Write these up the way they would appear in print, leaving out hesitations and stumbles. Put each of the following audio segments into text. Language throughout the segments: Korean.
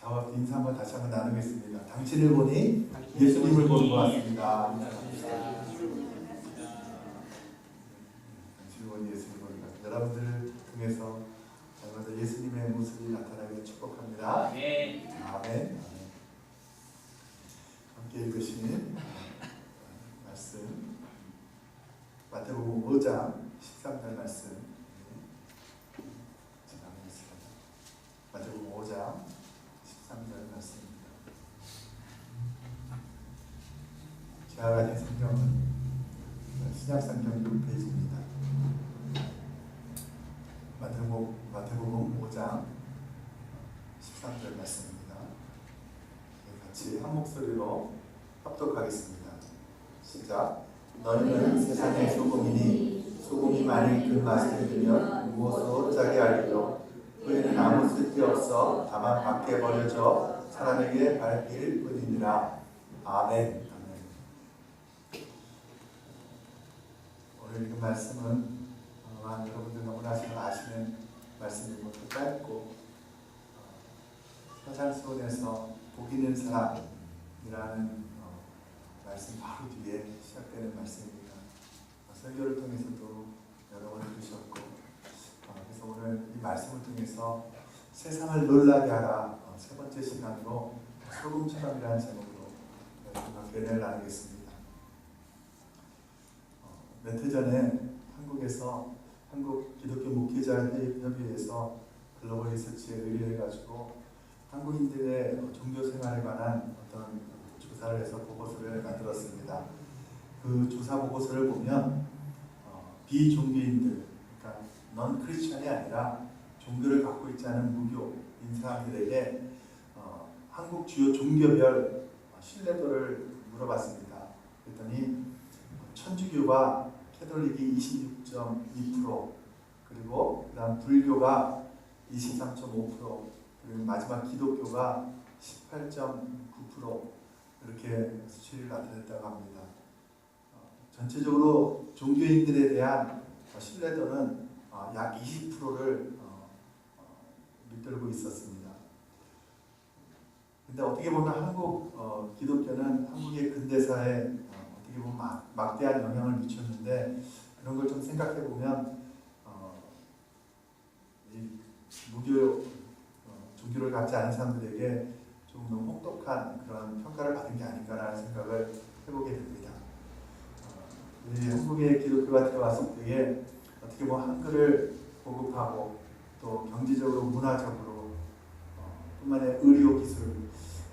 저와 인사 한번 다시 한번 나누겠습니다. 당신을 보니 예수님을 보는 것 같습니다. 당신을 보니 예수님을 보는 것 같습니다. 여러분들을 통해서 날마다 예수님의 모습이 나타나기를 축복합니다. 아멘. 아멘. 함께 읽으시는 말씀 마태복음 5장 13절 말씀 진행하겠습니다. 마태복음 5장 13절 말씀입니다. 제가 가진 성경은 신약성경 6페이지입니다. 마태복음 5장 13절 말씀입니다. 같이 한 목소리로 합독하겠습니다. 시작. 너희는 세상의 소금이니 소금이 만일 그 맛을 들면 무엇으로 짜게 하리요. 그에는 아무 쓸데 없어 다만 밖에 버려져 사람에게 밟힐 뿐이니라. 아멘. 오늘 읽은 말씀은 여러분들 너무나 잘 아시는 말씀이고 또 짧고 서장수원에서 복 있는 사람이라는 말씀 바로 뒤에 시작되는 말씀입니다. 설교를 통해서도 여러 번 들으셨고 그래서 오늘 이 말씀을 통해서 세상을 놀라게 하라 세 번째 시간으로 소금처럼이라는 제목으로 은혜를 나누겠습니다. 몇 해 전에 한국에서 한국 기독교 목회자 협의회에서 글로벌 리서치에 의뢰해가지고 한국인들의 종교 생활에 관한 어떤 조사를 해서 보고서를 만들었습니다. 그 조사 보고서를 보면 비종교인들, 그러니까 넌 크리스천이 아니라 종교를 갖고 있지 않은 무교인 사람들에게 한국 주요 종교별 신뢰도를 물어봤습니다. 그랬더니 천주교가 캐톨릭이 26.2%, 그리고 그다음 불교가 23.5%, 그리고 마지막 기독교가 18.9% 이렇게 수치를 나타냈다고 합니다. 전체적으로 종교인들에 대한 신뢰도는 약 20%를 밑돌고 있었습니다. 근데 어떻게 보면 한국 기독교는 한국의 근대사에 어떻게 보면 막대한 영향을 미쳤는데 그런 걸 좀 생각해 보면 무교 종교를 갖지 않은 사람들에게 좀 너무 혹독한 그런 평가를 받은 게 아닌가라는 생각을 해보게 됩니다. 한국의 기독교가 들어왔을 때에 어떻게 보면 한글을 보급하고 또 경제적으로 문화적으로 뿐만 아니라 의료 기술,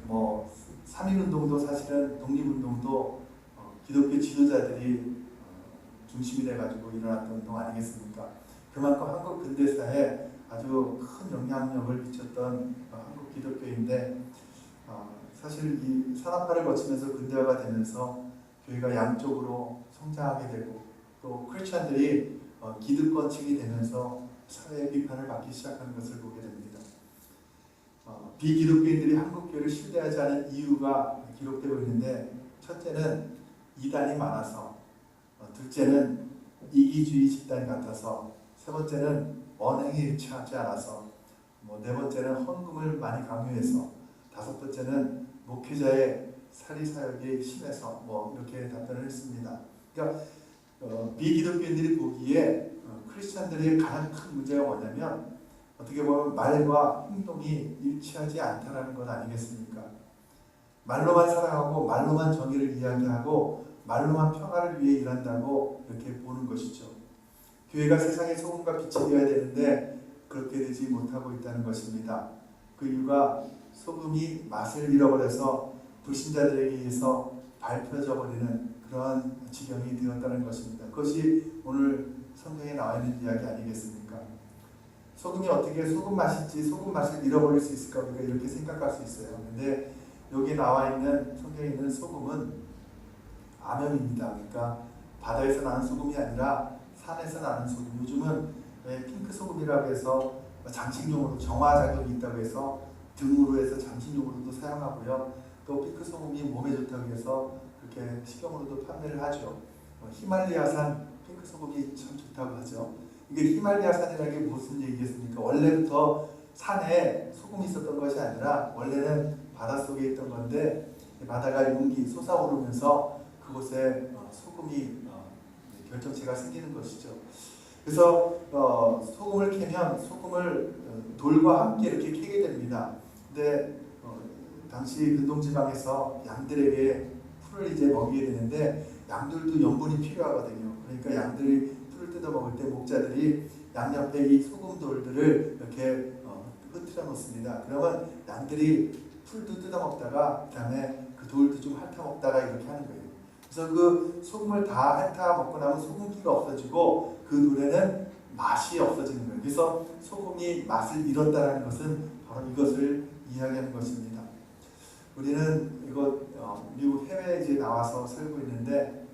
3.1운동도 사실은 독립운동도 기독교 지도자들이 중심이 돼가지고 일어났던 운동 아니겠습니까? 그만큼 한국 근대사에 아주 큰 영향력을 미쳤던 한국 기독교인데 사실 이 산업화를 거치면서 근대화가 되면서 교회가 양쪽으로 성장하게 되고 또 크리스천들이 기득권층이 되면서 사회의 비판을 받기 시작하는 것을 보게 됩니다. 비기독교인들이 한국교회를 신뢰하지 않은 이유가 기록되고 있는데 첫째는 이단이 많아서, 둘째는 이기주의 집단이 같아서, 세 번째는 언행이 일치하지 않아서, 네 번째는 헌금을 많이 강요해서, 다섯 번째는 목회자의 사리사욕이 심해서 이렇게 답변을 했습니다. 그러니까 비기독교인들이 보기에 크리스천들의 가장 큰 문제가 뭐냐면 어떻게 보면 말과 행동이 일치하지 않다라는 것 아니겠습니까? 말로만 살아가고 말로만 정의를 이야기하고 말로만 평화를 위해 일한다고 이렇게 보는 것이죠. 교회가 세상의 소금과 빛이 되어야 되는데 그렇게 되지 못하고 있다는 것입니다. 그 이유가 소금이 맛을 잃어버려서 불신자들에게 의해서 밟혀져 버리는 그러한 지경이 되었다는 것입니다. 그것이 오늘 성경에 나와 있는 이야기 아니겠습니까? 소금이 어떻게 소금 맛일지 소금 맛을 잃어버릴 수 있을까 우리가 이렇게 생각할 수 있어요. 근데 여기 나와 있는 성경에 있는 소금은 암염입니다. 그러니까 바다에서 나는 소금이 아니라 산에서 나는 소금. 요즘은 핑크 소금이라고 해서 장식용으로 정화작용이 있다고 해서 등으로 해서 장식용으로도 사용하고요. 또 핑크 소금이 몸에 좋다고 해서 그렇게 식용으로도 판매를 하죠. 히말라야산 핑크 소금이 참 좋다고 하죠. 이게 히말라야산이라는 게 무슨 얘기겠습니까? 원래부터 산에 소금이 있었던 것이 아니라 원래는 바닷속에 있던 건데 바다가 용기 솟아오르면서 그곳에 소금이 결정체가 생기는 것이죠. 그래서 소금을 캐면 소금을 돌과 함께 이렇게 캐게 됩니다. 근데 당시 근동지방에서 양들에게 풀을 이제 먹이게 되는데 양들도 염분이 필요하거든요. 그러니까 양들이 풀을 뜯어 먹을 때 목자들이 양옆에 이 소금 돌들을 이렇게 흩트려 놓습니다. 그러면 양들이 풀도 뜯어 먹다가 그다음에 그 돌도 좀 핥아 먹다가 이렇게 하는 거예요. 그래서 그 소금을 다 핥아 먹고 나면 소금기가 없어지고 그 돌에는 맛이 없어지는 거예요. 그래서 소금이 맛을 잃었다는 것은 바로 이것을 이야기하는 것입니다. 우리는 미국 해외에 이제 나와서 살고 있는데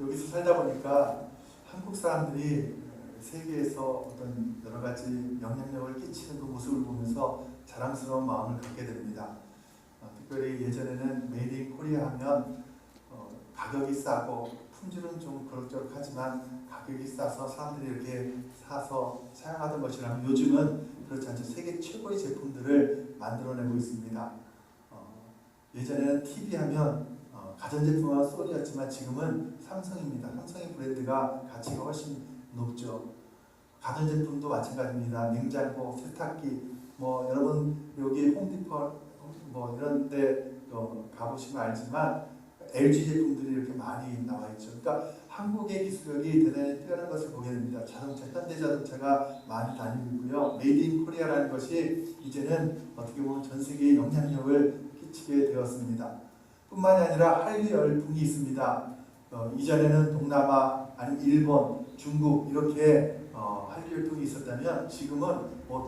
여기서 살다 보니까 한국 사람들이 세계에서 어떤 여러 가지 영향력을 끼치는 그 모습을 보면서 자랑스러운 마음을 갖게 됩니다. 특별히 예전에는 메이드 인 코리아 하면 가격이 싸고 품질은 좀 그럭저럭하지만 가격이 싸서 사람들이 이렇게 사서 사용하던 것이라면 요즘은 그렇지 않죠. 세계 최고의 제품들을 만들어내고 있습니다. 예전에는 TV 하면 가전제품은 소니였지만 지금은 삼성입니다. 삼성의 브랜드가 가치가 훨씬 높죠. 가전제품도 마찬가지입니다. 냉장고, 세탁기, 여러분 여기 홈디포 이런 데 가보시면 알지만 LG 제품들이 이렇게 많이 나와 있죠. 그러니까 한국의 기술력이 대단히 뛰어난 것을 보게 됩니다. 자동차, 현대자동차가 많이 다니고 있고요. 메이드 인 코리아라는 것이 이제는 어떻게 보면 전 세계에 영향력을 끼치게 되었습니다. 뿐만이 아니라 한류 열풍이 있습니다. 이전에는 동남아, 아니면 일본, 중국 이렇게 한류 열풍이 있었다면 지금은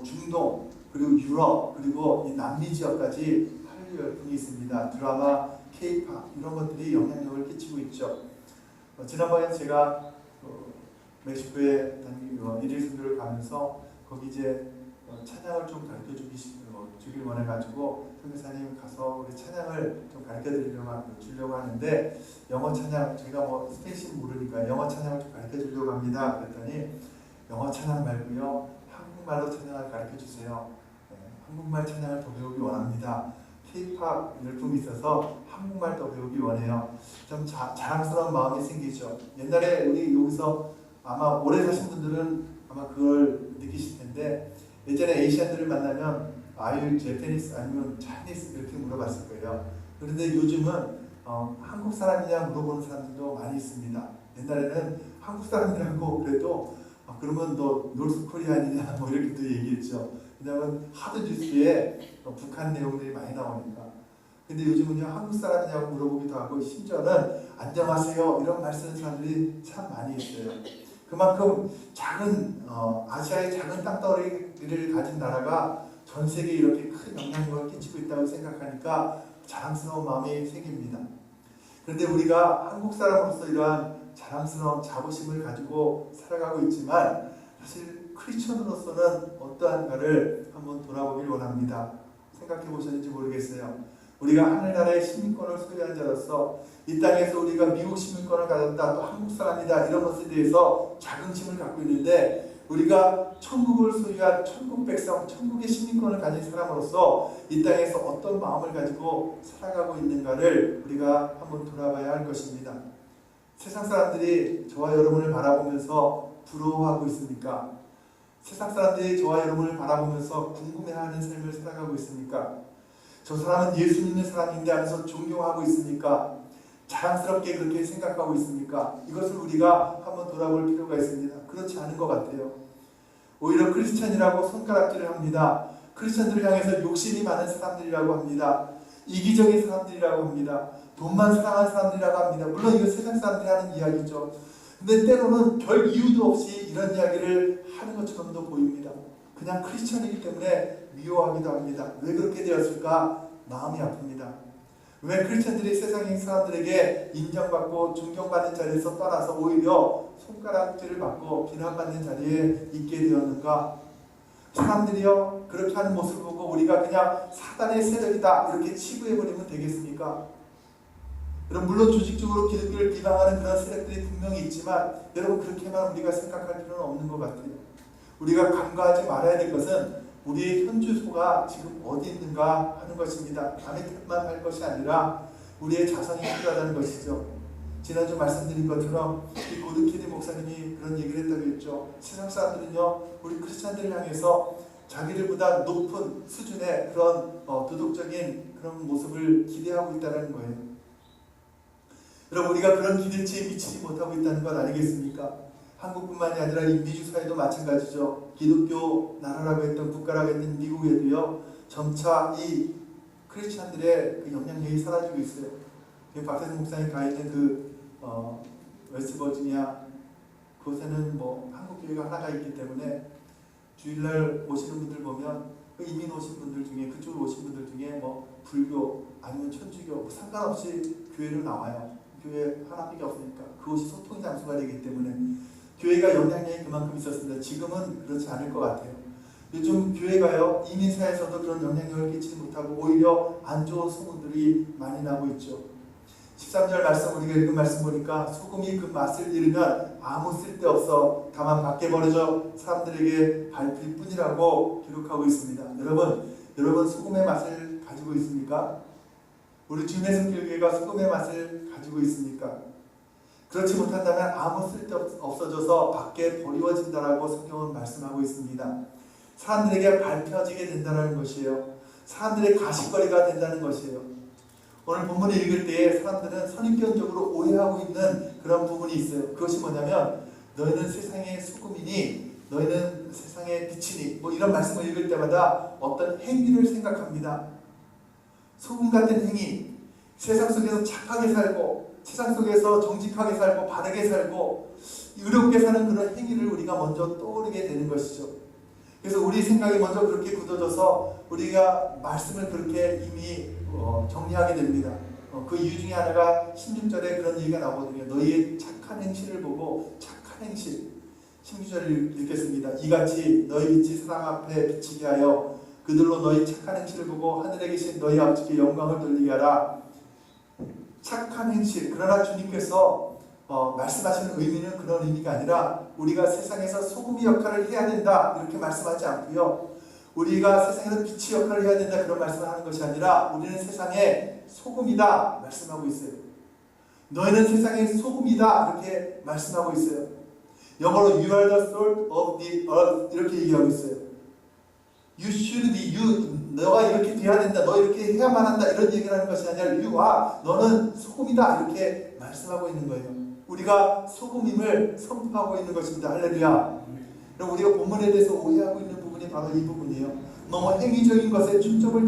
중동, 그리고 유럽, 그리고 이 남미 지역까지 한류 열풍이 있습니다. 드라마, K-팝 이런 것들이 영향력을 끼치고 있죠. 지난번에 제가 멕시코에 일일 선교를 가면서 거기 이제 찬양을 좀 가르쳐 주길 원해가지고 선교사님 가서 우리 찬양을 좀 가르쳐 주려고 하는데 영어 찬양 제가 스페인식 모르니까 영어 찬양을 좀 가르쳐 주려고 합니다. 그랬더니 영어 찬양 말고요 한국말로 찬양을 가르쳐 주세요. 한국말 찬양을 더 배우기 원합니다. K-팝 열풍이 있어서 한국말 더 배우기 원해요. 좀 자랑스러운 마음이 생기죠. 옛날에 우리 여기서 아마 오래 사신 분들은 아마 그걸 느끼실 텐데 예전에 에이시안들을 만나면 Are you Japanese 아니면 Chinese 이렇게 물어봤을 거예요. 그런데 요즘은 한국 사람이냐 물어보는 사람들도 많이 있습니다. 옛날에는 한국 사람이라고 그래도 그러면 너 노스 코리안이냐 이렇게 또 얘기했죠. 왜냐하면 하도 뉴스에 북한 내용들이 많이 나오니까. 근데 요즘은요 한국 사람이냐고 물어보기도 하고 심지어는 안녕하세요 이런 말 쓰는 사람들이 참 많이 있어요. 그만큼 작은 아시아의 작은 땅덩어리를 가진 나라가 전 세계에 이렇게 큰 영향력을 끼치고 있다고 생각하니까 자랑스러운 마음이 생깁니다. 그런데 우리가 한국 사람으로서 이러한 자랑스러운 자부심을 가지고 살아가고 있지만 사실 크리스천으로서는 어떠한가를 한번 돌아보길 원합니다. 생각해 보셨는지 모르겠어요. 우리가 하늘나라의 시민권을 소유한 자로서 이 땅에서 우리가 미국 시민권을 가졌다, 또 한국 사람이다 이런 것에 대해서 자긍심을 갖고 있는데 우리가 천국을 소유한 천국 백성, 천국의 시민권을 가진 사람으로서 이 땅에서 어떤 마음을 가지고 살아가고 있는가를 우리가 한번 돌아봐야 할 것입니다. 세상 사람들이 저와 여러분을 바라보면서 부러워하고 있습니까? 세상 사람들이 저와 여러분을 바라보면서 궁금해하는 삶을 살아가고 있습니까? 저 사람은 예수 믿는 사람인데 하면서 존경하고 있습니까? 자랑스럽게 그렇게 생각하고 있습니까? 이것을 우리가 한번 돌아볼 필요가 있습니다. 그렇지 않은 것 같아요. 오히려 크리스천이라고 손가락질을 합니다. 크리스천들을 향해서 욕심이 많은 사람들이라고 합니다. 이기적인 사람들이라고 합니다. 돈만 사랑하는 사람들이라고 합니다. 물론 이거 세상 사람들이 하는 이야기죠. 근데 때로는 별 이유도 없이 이런 이야기를 하는 것처럼도 보입니다. 그냥 크리스천이기 때문에 미워하기도 합니다. 왜 그렇게 되었을까? 마음이 아픕니다. 왜 크리스천들이 세상의 사람들에게 인정받고 존경받는 자리에서 떠나서 오히려 손가락질을 받고 비난받는 자리에 있게 되었는가? 사람들이요 그렇게 하는 모습을 보고 우리가 그냥 사단의 세력이다 이렇게 치부해버리면 되겠습니까? 여러분 물론 조직적으로 기독교를 비방하는 그런 세력들이 분명히 있지만 여러분 그렇게만 우리가 생각할 필요는 없는 것 같아요. 우리가 간과하지 말아야 될 것은 우리의 현주소가 지금 어디 있는가 하는 것입니다. 남의 탓만 할 것이 아니라 우리의 자성이 필요하다는 것이죠. 지난주 말씀드린 것처럼 이 고드케리 목사님이 그런 얘기를 했다고 했죠. 세상 사람들은요, 우리 크리스찬들을 향해서 자기들보다 높은 수준의 그런 도덕적인 그런 모습을 기대하고 있다는 거예요. 여러분, 우리가 그런 기대치에 미치지 못하고 있다는 것 아니겠습니까? 한국뿐만이 아니라 이 미주 사회도 마찬가지죠. 기독교 나라라고 했던 국가라고 했던 미국에도요, 점차 이 크리스찬들의 그 영향력이 사라지고 있어요. 박태선 목사님 가 있는 웨스트버지니아 그곳에는 뭐 한국 교회가 하나가 있기 때문에 주일날 오시는 분들 보면 그 이민 오신 분들 중에, 그쪽으로 오신 분들 중에 뭐 불교 아니면 천주교 상관없이 교회로 나와요. 교회 하나밖에 없으니까 그곳이 소통 장소가 되기 때문에 교회가 영향력이 그만큼 있었습니다. 지금은 그렇지 않을 것 같아요. 요즘 교회가요, 이민사에서도 그런 영향력을 끼치지 못하고 오히려 안 좋은 소문들이 많이 나고 있죠. 13절 말씀, 우리가 읽은 말씀 보니까 소금이 그 맛을 잃으면 아무 쓸데없어 다만 밖에 버려져 사람들에게 밟힐 뿐이라고 기록하고 있습니다. 여러분 소금의 맛을 가지고 있습니까? 우리 주님의 성결교회가 소금의 맛을 가지고 있습니까? 그렇지 못한다면 아무 쓸데없어져서 밖에 버리워진다라고 성경은 말씀하고 있습니다. 사람들에게 밟혀지게 된다는 것이에요. 사람들의 가십거리가 된다는 것이에요. 오늘 본문을 읽을 때에 사람들은 선입견적으로 오해하고 있는 그런 부분이 있어요. 그것이 뭐냐면 너희는 세상의 소금이니 너희는 세상의 빛이니 뭐 이런 말씀을 읽을 때마다 어떤 행위를 생각합니다. 소금 같은 행위, 세상 속에서 착하게 살고 세상 속에서 정직하게 살고 바르게 살고 의롭게 사는 그런 행위를 우리가 먼저 떠오르게 되는 것이죠. 그래서 우리 생각이 먼저 그렇게 굳어져서 우리가 말씀을 그렇게 이미 정리하게 됩니다. 그 이유 중에 하나가 16절에 그런 얘기가 나오거든요. 너희의 착한 행실을 보고 착한 행실 16절을 읽겠습니다. 이같이 너희 빛이 사람 앞에 비치게 하여 그들로 너희 착한 행실을 보고 하늘에 계신 너희 아버지께 영광을 돌리게 하라. 착한 행실, 그러나 주님께서 말씀하시는 의미는 그런 의미가 아니라 우리가 세상에서 소금의 역할을 해야 된다 이렇게 말씀하지 않고요. 우리가 세상에서 빛의 역할을 해야 된다 그런 말씀을 하는 것이 아니라 우리는 세상의 소금이다 말씀하고 있어요. 너희는 세상의 소금이다 이렇게 말씀하고 있어요. 영어로 You are the salt of the earth 이렇게 얘기하고 있어요. You should be, 너가 이렇게 돼야 된다, 너 이렇게 해야만 한다 이런 얘기를 하는 것이 아니라 You are, 너는 소금이다 이렇게 말씀하고 있는 거예요. 우리가 소금임을 선포하고 있는 것입니다. 할렐루야. 그럼 우리가 본문에 대해서 오해하고 있는 부분이 바로 이 부분이에요. 너무 행위적인 것에 중점을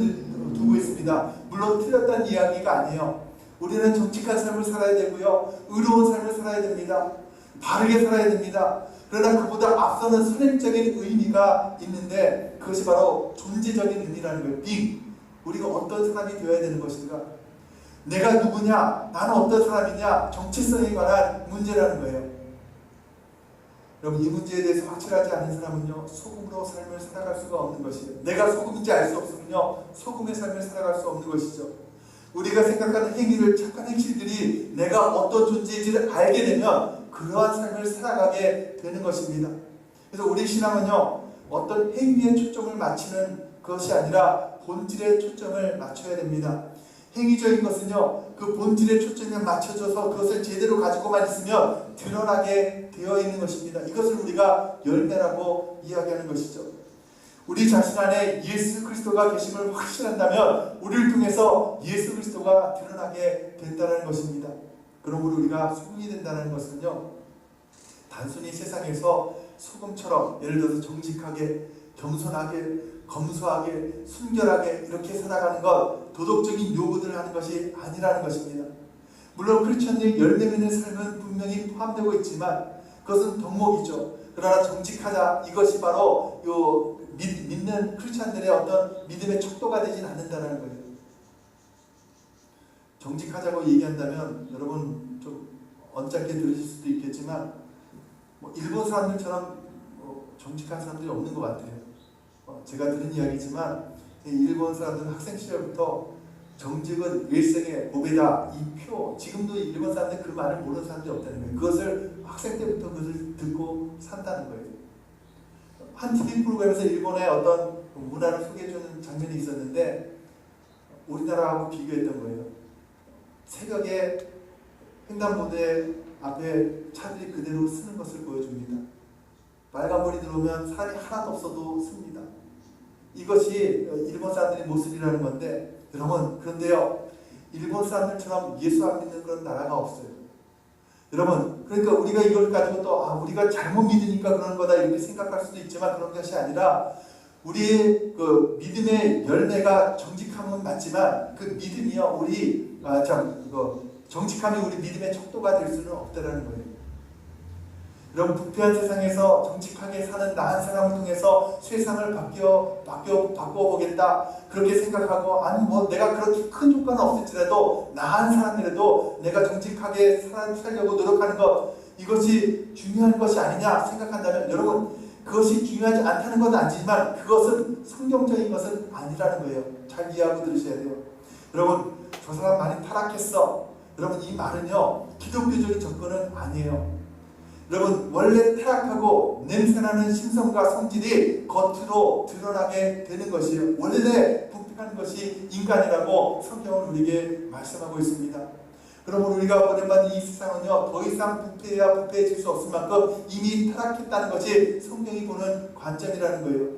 두고 있습니다. 물론 틀렸다는 이야기가 아니에요. 우리는 정직한 삶을 살아야 되고요, 의로운 삶을 살아야 됩니다. 바르게 살아야 됩니다. 그러나 그보다 앞서는 선행적인 의미가 있는데 그것이 바로 존재적인 의미라는 거예요. being. 우리가 어떤 사람이 되어야 되는 것인가? 내가 누구냐? 나는 어떤 사람이냐? 정체성에 관한 문제라는 거예요. 여러분, 이 문제에 대해서 확실하지 않은 사람은요, 소금으로 삶을 살아갈 수가 없는 것이에요. 내가 소금인지 알 수 없으면요, 소금의 삶을 살아갈 수 없는 것이죠. 우리가 생각하는 행위를, 착한 행실들이 내가 어떤 존재인지를 알게 되면 그러한 삶을 살아가게 되는 것입니다. 그래서 우리 신앙은요, 어떤 행위에 초점을 맞추는 것이 아니라 본질에 초점을 맞춰야 됩니다. 행위적인 것은요, 그 본질에 초점이 맞춰져서 그것을 제대로 가지고만 있으면 드러나게 되어 있는 것입니다. 이것을 우리가 열매라고 이야기하는 것이죠. 우리 자신 안에 예수 그리스도가 계심을 확신한다면 우리를 통해서 예수 그리스도가 드러나게 된다는 것입니다. 그러므로 우리가 소금이 된다는 것은요, 단순히 세상에서 소금처럼 예를 들어서 정직하게, 겸손하게, 검소하게, 순결하게 이렇게 살아가는 것, 도덕적인 요구들을 하는 것이 아니라는 것입니다. 물론 크리스천의 열매 맺는 삶은 분명히 포함되고 있지만 그것은 덕목이죠. 그러나 정직하자, 이것이 바로 믿는 크리스천들의 어떤 믿음의 척도가 되진 않는다는 거예요. 정직하자고 얘기한다면 여러분 좀 언짢게 들으실 수도 있겠지만 일본 사람들처럼 정직한 사람들이 없는 것 같아요. 제가 들은 이야기지만 일본 사람들은 학생 시절부터 정직은 일생의 보배다, 이 표, 지금도 일본 사람들 그 말을 모르는 사람들이 없다는 거예요. 그것을 학생 때부터 그것을 듣고 산다는 거예요. 한 TV 프로그램에서 일본의 어떤 문화를 소개해주는 장면이 있었는데 우리나라하고 비교했던 거예요. 새벽에 횡단보도에 앞에 차들이 그대로 쓰는 것을 보여줍니다. 빨간불이 들어오면 사람이 하나도 없어도 씁니다. 이것이 일본 사람들의 모습이라는 건데, 여러분, 그런데요, 일본 사람들처럼 예수 안 믿는 그런 나라가 없어요. 여러분, 그러니까 우리가 이걸 가지고 또 우리가 잘못 믿으니까 그런 거다 이렇게 생각할 수도 있지만 그런 것이 아니라 우리의 그 믿음의 열매가 정직함은 맞지만 그 믿음이요 정직함이 우리 믿음의 척도가 될 수는 없다라는 거예요. 여러분, 부패한 세상에서 정직하게 사는 나은 사람을 통해서 세상을 바꿔보겠다 그렇게 생각하고, 아니 뭐 내가 그렇게 큰 조건은 없을지라도 나은 사람이라도 내가 정직하게 살려고 노력하는 것, 이것이 중요한 것이 아니냐 생각한다면, 여러분, 그것이 중요하지 않다는 건 아니지만 그것은 성경적인 것은 아니라는 거예요. 잘 이해하고 들으셔야 돼요. 여러분, 저 사람 많이 타락했어. 여러분, 이 말은요 기독교적인 접근은 아니에요. 여러분, 원래 타락하고 냄새나는 심성과 성질이 겉으로 드러나게 되는 것이에요. 원래 부패한 것이 인간이라고 성경은 우리에게 말씀하고 있습니다. 그러므로 우리가 보낸받은 이 세상은요 더 이상 부패해질 수 없을 만큼 이미 타락했다는 것이 성경이 보는 관점이라는 거예요.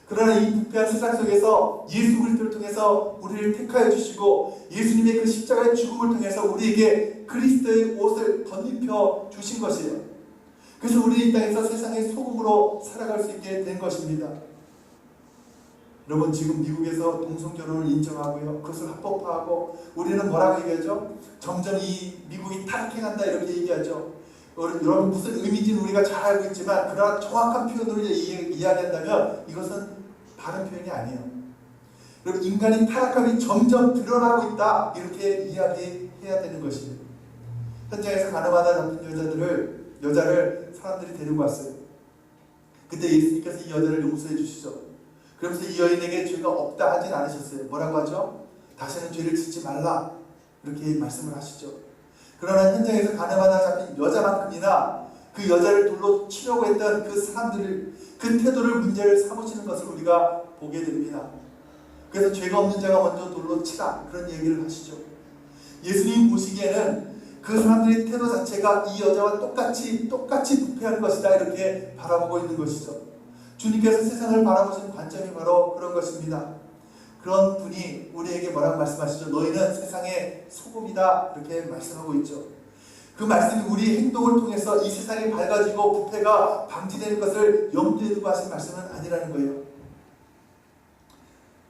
그러나 이 부패한 세상 속에서 예수 그리스도를 통해서 우리를 택하여 주시고 예수님의 그 십자가의 죽음을 통해서 우리에게 그리스도의 옷을 덧입혀 주신 것이에요. 그래서 우리 이 땅에서 세상의 소금으로 살아갈 수 있게 된 것입니다. 여러분, 지금 미국에서 동성결혼을 인정하고요, 그것을 합법화하고, 우리는 뭐라고 얘기하죠? 점점 이 미국이 타락해간다 이렇게 얘기하죠. 여러분, 무슨 의미인지는 우리가 잘 알고 있지만 그러나 정확한 표현으로 이야기한다면 이것은 바른 표현이 아니에요. 여러분, 인간이 타락함이 점점 드러나고 있다 이렇게 이야기해야 되는 것이에요. 현장에서 가늠하다 잡힌 여자를 사람들이 데리고 왔어요. 그때 예수님께서 이 여자를 용서해 주시죠. 그러면서 이 여인에게 죄가 없다 하진 않으셨어요. 뭐라고 하죠? 다시는 죄를 짓지 말라 이렇게 말씀을 하시죠. 그러나 현장에서 가늠하다 잡힌 여자만큼이나 그 여자를 돌로 치려고 했던 그 사람들을, 그 태도를 문제를 삼으시는 것을 우리가 보게 됩니다. 그래서 죄가 없는 자가 먼저 돌로 치라 그런 얘기를 하시죠. 예수님 보시기에는 그 사람들의 태도 자체가 이 여자와 똑같이 부패한 것이다 이렇게 바라보고 있는 것이죠. 주님께서 세상을 바라보시는 관점이 바로 그런 것입니다. 그런 분이 우리에게 뭐라고 말씀하시죠? 너희는 세상의 소금이다 이렇게 말씀하고 있죠. 그 말씀이 우리 행동을 통해서 이 세상이 밝아지고 부패가 방지되는 것을 염두에 두고 하신 말씀은 아니라는 거예요.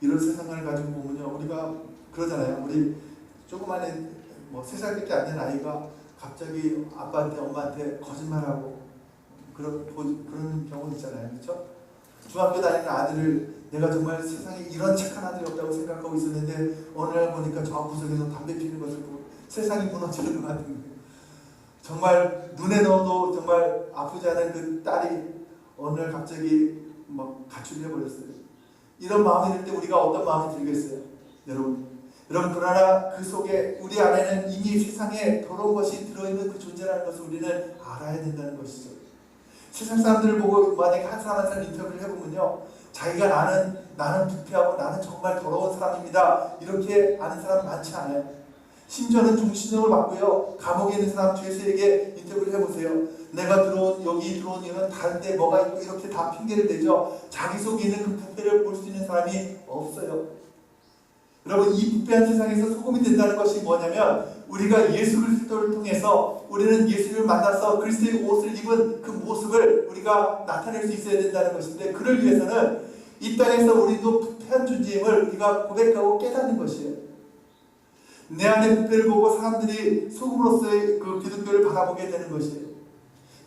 이런 세상을 가지고 보면요, 우리가 그러잖아요. 우리 조그만 3살밖에 안 된 아이가 갑자기 아빠한테 엄마한테 거짓말하고 그런 경우 있잖아요. 그렇죠? 중학교 다니는 아들을 내가 정말 세상에 이런 착한 아들이 없다고 생각하고 있었는데 어느 날 보니까 저 구석에서 담배 피는 것을 보고 세상이 무너지는 것 같은 거예요. 정말 눈에 넣어도 정말 아프지 않은 그 딸이 어느 날 갑자기 가출해 버렸어요. 이런 마음이 들 때 우리가 어떤 마음이 들겠어요? 여러분, 그러나 그 속에 우리 안에는 이미 세상에 더러운 것이 들어있는 그 존재라는 것을 우리는 알아야 된다는 것이죠. 세상 사람들을 보고 만약에 한 사람 인터뷰를 해보면요, 자기가 나는 부패하고 나는 정말 더러운 사람입니다 이렇게 아는 사람 많지 않아요. 심지어는 종신형을 받고요, 감옥에 있는 사람 죄수에게 인터뷰를 해보세요. 내가 여기 들어온 이유는 다른데 뭐가 있고 이렇게 다 핑계를 대죠. 자기 속에 있는 그 부패를 볼 수 있는 사람이 없어요. 여러분, 이 부패한 세상에서 소금이 된다는 것이 뭐냐면, 우리가 예수 그리스도를 통해서 우리는 예수를 만나서 그리스도의 옷을 입은 그 모습을 우리가 나타낼 수 있어야 된다는 것인데, 그를 위해서는 이 땅에서 우리도 부패한 존재임을 우리가 고백하고 깨닫는 것이에요. 내 안의 부패를 보고 사람들이 소금으로서의 그 기독교를 바라보게 되는 것이에요.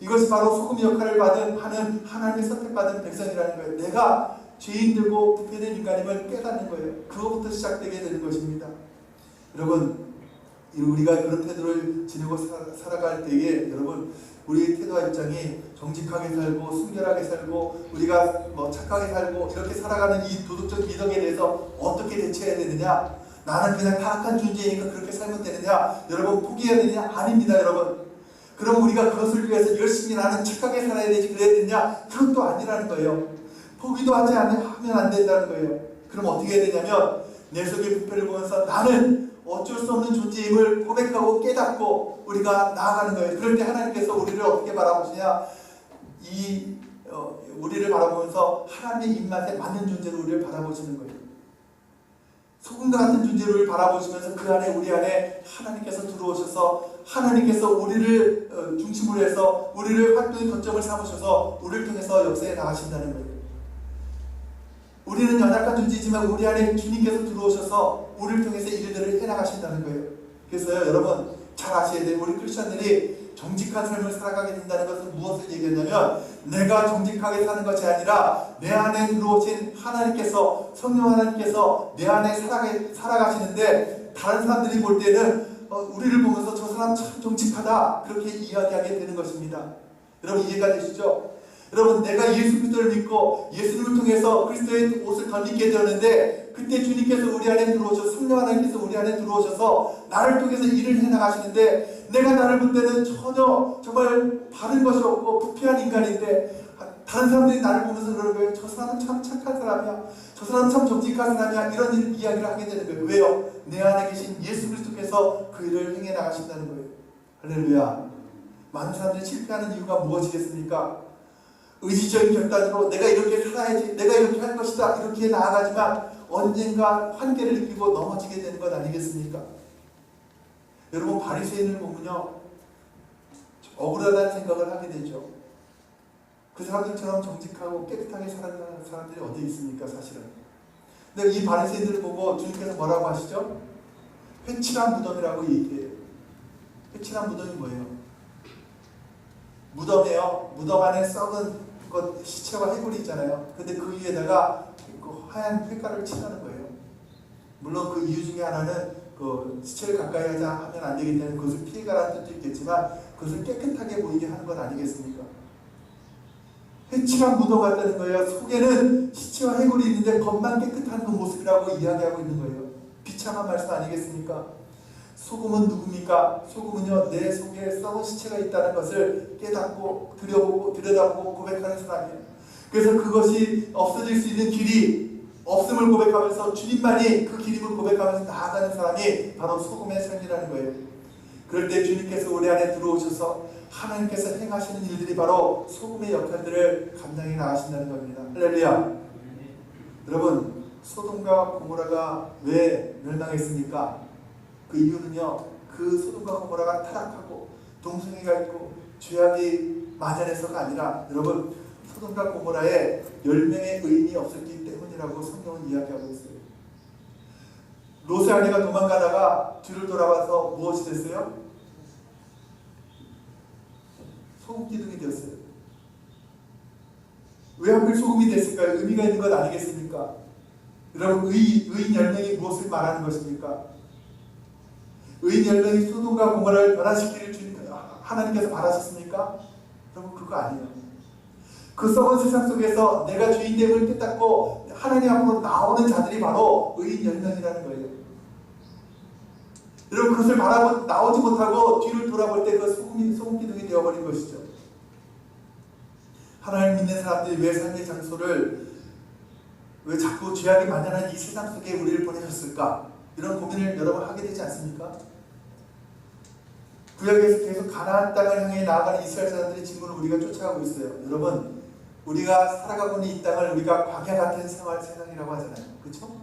이것이 바로 소금 역할을 하는 하나님의 선택받은 백성이라는 거예요. 내가 죄인들고 부패된 인간임을 깨닫는 거예요. 그것부터 시작되게 되는 것입니다. 여러분, 우리가 그런 태도를 지니고 살아갈 때에 여러분, 우리의 태도와 입장이 정직하게 살고 순결하게 살고 우리가 착하게 살고 이렇게 살아가는 이 도덕적 미덕에 대해서 어떻게 대처해야 되느냐? 나는 그냥 타락한 존재이니까 그렇게 살면 되느냐? 여러분, 포기해야 되느냐? 아닙니다, 여러분. 그럼 우리가 그것을 위해서 열심히 나는 착하게 살아야 되지 그래야 되느냐? 그건 또 아니라는 거예요. 포기도 하면 안 된다는 거예요. 그럼 어떻게 해야 되냐면 내 속의 부패를 보면서 나는 어쩔 수 없는 존재임을 고백하고 깨닫고 우리가 나아가는 거예요. 그럴 때 하나님께서 우리를 어떻게 바라보시냐, 우리를 바라보면서 하나님의 입맛에 맞는 존재로 우리를 바라보시는 거예요. 소금과 같은 존재를 바라보시면서 그 안에 우리 안에 하나님께서 들어오셔서 하나님께서 우리를 중심으로 해서 우리를 활동의 거점을 삼으셔서 우리를 통해서 역사에 나가신다는 거예요. 우리는 연약한 존재이지만 우리 안에 주님께서 들어오셔서 우리를 통해서 일들을 해나가신다는 거예요. 그래서요, 여러분 잘 아셔야 돼요. 우리 크리스천들이 정직한 삶을 살아가게 된다는 것은 무엇을 얘기했냐면, 내가 정직하게 사는 것이 아니라 내 안에 들어오신 하나님께서, 성령 하나님께서 내 안에 살아가시는데 다른 사람들이 볼 때는 우리를 보면서 저 사람 참 정직하다 그렇게 이야기하게 되는 것입니다. 여러분 이해가 되시죠? 여러분, 내가 예수 그리스도를 믿고 예수님을 통해서 그리스도의 옷을 덧입게 되었는데, 그때 주님께서 우리 안에 들어오셔서, 성령 하나님께서 우리 안에 들어오셔서 나를 통해서 일을 해나가시는데, 내가 나를 볼 때는 전혀 정말 바른 것이 없고 부패한 인간인데 다른 사람들이 나를 보면서 그러는 거예요. 저 사람은 참 착한 사람이야, 저 사람은 참 정직한 사람이야, 이런 이야기를 하게 되는 거예요. 왜요? 내 안에 계신 예수 그리스도께서 그 일을 행해 나가신다는 거예요. 할렐루야. 많은 사람들이 실패하는 이유가 무엇이겠습니까? 의지적인 결단으로 내가 이렇게 살아야지, 내가 이렇게 할 것이다, 이렇게 나아가지만 언젠가 한계를 느끼고 넘어지게 되는 것 아니겠습니까? 여러분, 바리새인을 보면요, 억울하다는 생각을 하게 되죠. 그 사람들처럼 정직하고 깨끗하게 살아가는 사람들이 어디 있습니까, 사실은? 근데 이 바리새인들을 보고 주님께서 뭐라고 하시죠? 회칠한 무덤이라고 얘기해요. 회칠한 무덤이 뭐예요? 무덤에요, 무덤 안에 썩은 시체와 해골이 있잖아요. 근데 그 위에다가 그 하얀 흙가루를 칠하는 거예요. 물론 그 이유 중에 하나는 그 시체를 가까이 하면 안 되기 때문에 그것을 피해가라는 뜻도 있겠지만, 그것을 깨끗하게 보이게 하는 것 아니겠습니까? 회칠한 무덤 같다는 거예요. 속에는 시체와 해골이 있는데 겉만 깨끗한 그 모습이라고 이야기하고 있는 거예요. 비참한 말씀 아니겠습니까? 소금은 누굽니까? 소금은요, 내 속에 썩은 시체가 있다는 것을 깨닫고 들여다보고 고백하는 사람이에요. 그래서 그것이 없어질 수 있는 길이 없음을 고백하면서 주님만이 그 길임을 고백하면서 나아가는 사람이 바로 소금의 삶이라는 거예요. 그럴 때 주님께서 우리 안에 들어오셔서 하나님께서 행하시는 일들이 바로 소금의 역할들을 감당해 나가신다는 겁니다. 할렐루야. 여러분, 소돔과 고모라가 왜 멸망했습니까? 그 이유는요, 그 소돔과 고모라가 타락하고 동성애가 있고 죄악이 만연해서가 아니라, 여러분, 소돔과 고모라에 10명의 의인이 없었기 때문이라고 성경은 이야기하고 있어요. 롯의 아내가 도망가다가 뒤를 돌아봐서 무엇이 됐어요? 소금 기둥이 되었어요. 왜 하필 소금이 됐을까요? 의미가 있는 것 아니겠습니까? 여러분, 의인 10명이 무엇을 말하는 것입니까? 의인 10명이 소돔과 고모라를 변화시키기를 하나님께서 바라셨습니까? 여러분, 그거 아니에요. 그 썩은 세상 속에서 내가 주인됨을 깨닫고 하나님 앞으로 나오는 자들이 바로 의인 10명이라는 거예요. 여러분, 그것을 바라보 나오지 못하고 뒤를 돌아볼 때 그 소금 기둥이 되어버린 것이죠. 하나님 믿는 사람들이 왜 삶의 장소를, 왜 자꾸 죄악이 만연한 이 세상 속에 우리를 보내셨을까? 이런 고민을 여러분 하게 되지 않습니까? 구약에서 계속 가나안 땅을 향해 나아가는 이스라엘 사람들의 진군을 우리가 쫓아가고 있어요. 여러분, 우리가 살아가고 있는 이 땅을 우리가 광야 같은 세상이라고 하잖아요. 그렇죠?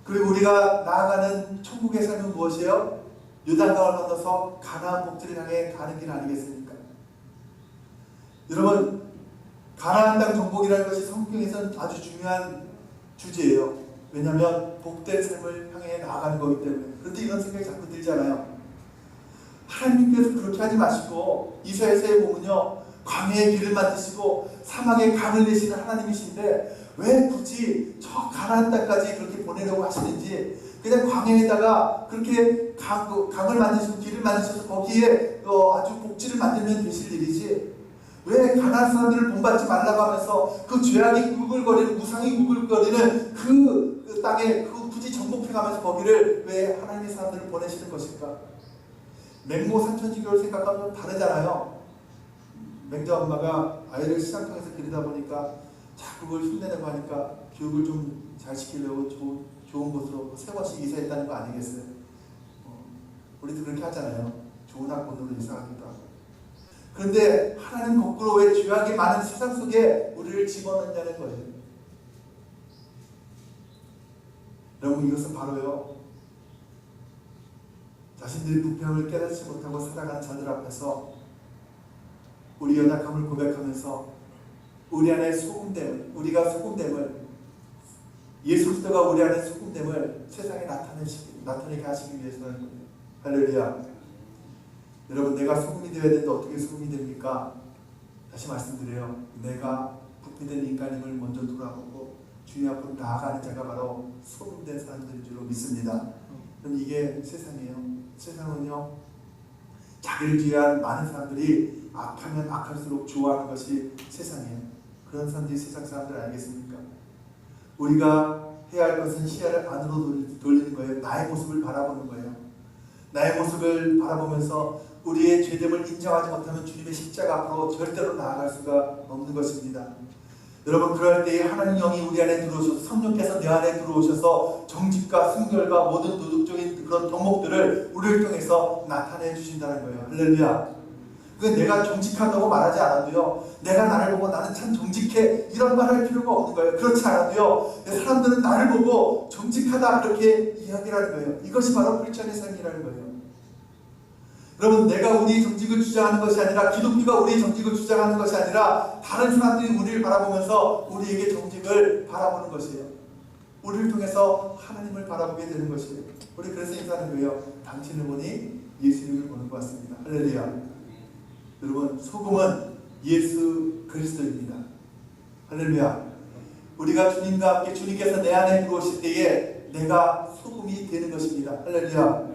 그리고 우리가 나아가는 천국의 삶은 무엇이에요? 요단강을 건너서 가나안 복지를 향해 가는 길 아니겠습니까? 여러분, 가나안 땅 정복이라는 것이 성경에서는 아주 중요한 주제예요. 왜냐하면 복된 삶을 향해 나아가는 거기 때문에. 그런데 이런 생각이 자꾸 들잖아요. 하나님께서 그렇게 하지 마시고 이사야서에 보면요, 광야의 길을 만드시고 사막에 강을 내시는 하나님이신데 왜 굳이 저 가나안 땅까지 그렇게 보내려고 하시는지, 그냥 광야에다가 그렇게 강을 만드시고 길을 만드셔서 거기에 아주 복지를 만들면 되실 일이지, 왜 가나안 사람들을 본받지 말라고 하면서 그 죄악이 구글거리는, 우상이 구글거리는 그 땅에 굳이 정복해가면서 거기를 왜 하나님의 사람들을 보내시는 것일까? 맹모 산천지교를 생각하면 다르잖아요. 맹자 엄마가 아이를 시장통에서 기르다 보니까 자꾸 그걸 흉내내고 하니까 교육을 좀 잘 시키려고 좋은 곳으로 3번씩 이사했다는 거 아니겠어요? 우리도 그렇게 하잖아요. 좋은 학원으로 이사하기도 하고. 그런데 하나님 거꾸로 왜 죄악이 많은 세상 속에 우리를 집어넣냐는 거예요. 여러분, 이것은 바로요, 자신들의 부패함을 깨닫지 못하고 살아가는 자들 앞에서 우리 연약함을 고백하면서 우리 안에 소금됨을, 우리가 소금됨을, 예수 그리스도가 우리 안에 소금됨을 세상에 나타내게 하시기 위해서는 거예요. 할렐루야. 여러분, 내가 소금이 되어야 되는데 어떻게 소금이 됩니까? 다시 말씀드려요. 내가 부패된 인간임을 먼저 돌아보고 주님 앞으로 나아가는 자가 바로 소금된 사람들인 줄로 믿습니다. 그럼 이게 세상이에요. 세상은요, 자기를 위한 많은 사람들이 악하면 악할수록 좋아하는 것이 세상이에요. 그런 사람들이 세상 사람들 알겠습니까? 우리가 해야 할 것은 시야를 안으로 돌리는 거예요. 나의 모습을 바라보는 거예요. 나의 모습을 바라보면서 우리의 죄됨을 인정하지 못하면 주님의 십자가 앞으로 절대로 나아갈 수가 없는 것입니다. 여러분, 그럴 때에 하나님 영이 우리 안에 들어오셔서, 성령께서 내 안에 들어오셔서 정직과 순결과 모든 도덕적인 그런 덕목들을 우리를 통해서 나타내 주신다는 거예요. 할렐루야. 그건 내가 정직하다고 말하지 않아도요, 내가 나를 보고 나는 참 정직해 이런 말 할 필요가 없는 거예요. 그렇지 않아도요, 사람들은 나를 보고 정직하다 그렇게 이야기를 하는 거예요. 이것이 바로 크리스천의 삶이라는 거예요. 여러분, 내가 우리 정직을 주장하는 것이 아니라, 기독교가 우리 정직을 주장하는 것이 아니라, 다른 사람들이 우리를 바라보면서 우리에게 정직을 바라보는 것이에요. 우리를 통해서 하나님을 바라보게 되는 것이에요. 우리 그래서 인사하는 거예요. 당신을 보니 예수님을 보는 것 같습니다. 할렐루야. 여러분, 소금은 예수 그리스도입니다. 할렐루야. 우리가 주님과 함께, 주님께서 내 안에 들어오실 때에 내가 소금이 되는 것입니다. 할렐루야.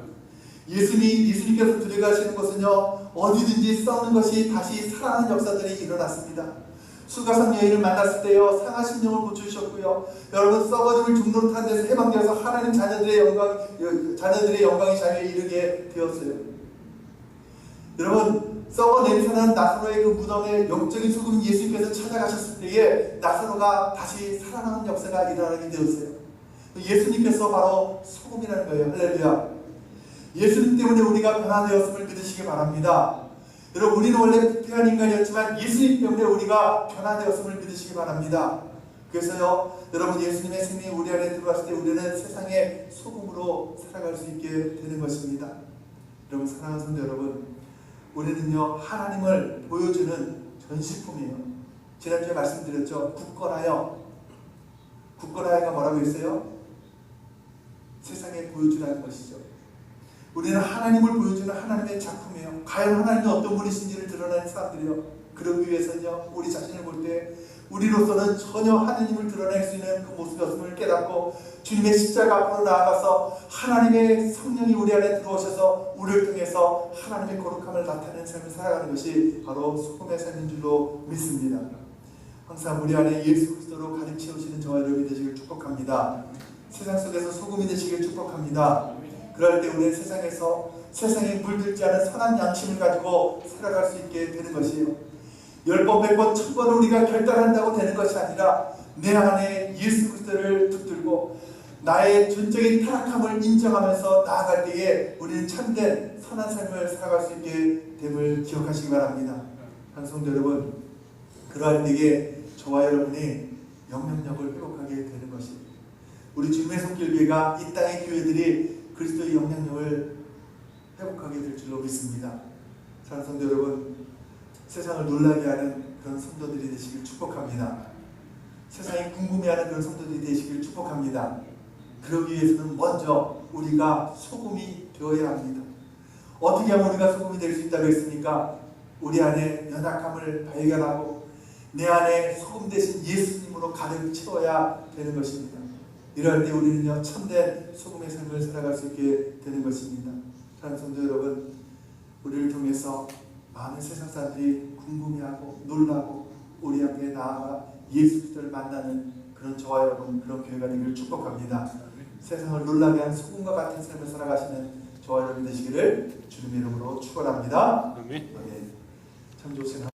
예수님께서 들어가시는 것은요, 어디든지 썩는 것이 다시 살아나는 역사들이 일어났습니다. 수가성 여인을 만났을 때요, 상하신 영을 고쳐주셨고요, 여러분, 썩어짐을 종로로 탄 데서 해방되어서 하나님 자녀들의 영광이 자리에 이르게 되었어요. 여러분, 썩어 냄새나는 나사로의 그 무덤에 영적인 소금 예수님께서 찾아가셨을 때에 나사로가 다시 살아나는 역사가 일어나게 되었어요. 예수님께서 바로 소금이라는 거예요. 할렐루야. 예수님 때문에 우리가 변화되었음을 믿으시기 바랍니다. 여러분, 우리는 원래 부패한 인간이었지만 예수님 때문에 우리가 변화되었음을 믿으시기 바랍니다. 그래서요, 여러분, 예수님의 생명이 우리 안에 들어왔을 때 우리는 세상의 소금으로 살아갈 수 있게 되는 것입니다. 여러분, 사랑하는 성도 여러분, 우리는요, 하나님을 보여주는 전시품이에요. 지난주에 말씀드렸죠. 굳건하여가 뭐라고 했어요? 세상에 보여주라는 것이죠. 우리는 하나님을 보여주는 하나님의 작품이에요. 과연 하나님이 어떤 분이신지를 드러내는 사람들이요. 그러기 위해서는요, 우리 자신을 볼 때 우리로서는 전혀 하나님을 드러낼 수 있는 그 모습이었음을 깨닫고 주님의 십자가 앞으로 나아가서 하나님의 성령이 우리 안에 들어오셔서 우리를 통해서 하나님의 거룩함을 나타내는 삶을 살아가는 것이 바로 소금의 삶인 줄로 믿습니다. 항상 우리 안에 예수 그리스도로 가득 채우시는 저와 여러분이 되시길 축복합니다. 세상 속에서 소금이 되시길 축복합니다. 그럴 때 우리는 세상에 물들지 않은 선한 양심을 가지고 살아갈 수 있게 되는 것이에요. 10번, 100번, 1000번을 우리가 결단한다고 되는 것이 아니라 내 안에 예수 그리스도를 붙들고 나의 전적인 타락함을 인정하면서 나아갈 때에 우리는 참된 선한 삶을 살아갈 수 있게 됨을 기억하시기 바랍니다. 성도 여러분, 그러할 때에 저와 여러분이 영향력을 회복하게 되는 것입니다. 우리 주님의 손길교회가 이 땅의 교회들이 그리스도의 영향력을 회복하게 될 줄로 믿습니다. 사랑하는 성도 여러분, 세상을 놀라게 하는 그런 성도들이 되시길 축복합니다. 세상이 궁금해하는 그런 성도들이 되시길 축복합니다. 그러기 위해서는 먼저 우리가 소금이 되어야 합니다. 어떻게 하면 우리가 소금이 될 수 있다고 했습니까? 우리 안에 연약함을 발견하고 내 안에 소금 대신 예수님으로 가득 채워야 되는 것입니다. 이럴 때 우리는요, 참된 소금의 삶을 살아갈 수 있게 되는 것입니다. 사랑하는 성도 여러분, 우리를 통해서 많은 세상 사람들이 궁금해하고 놀라고 우리 앞에 나아가 예수 그리스도를 만나는 그런 저와 여러분, 그런 교회가 되기를 축복합니다. 세상을 놀라게 한 소금과 같은 삶을 살아가시는 저와 여러분 되시기를 주님의 이름으로 축원합니다. 참 좋으신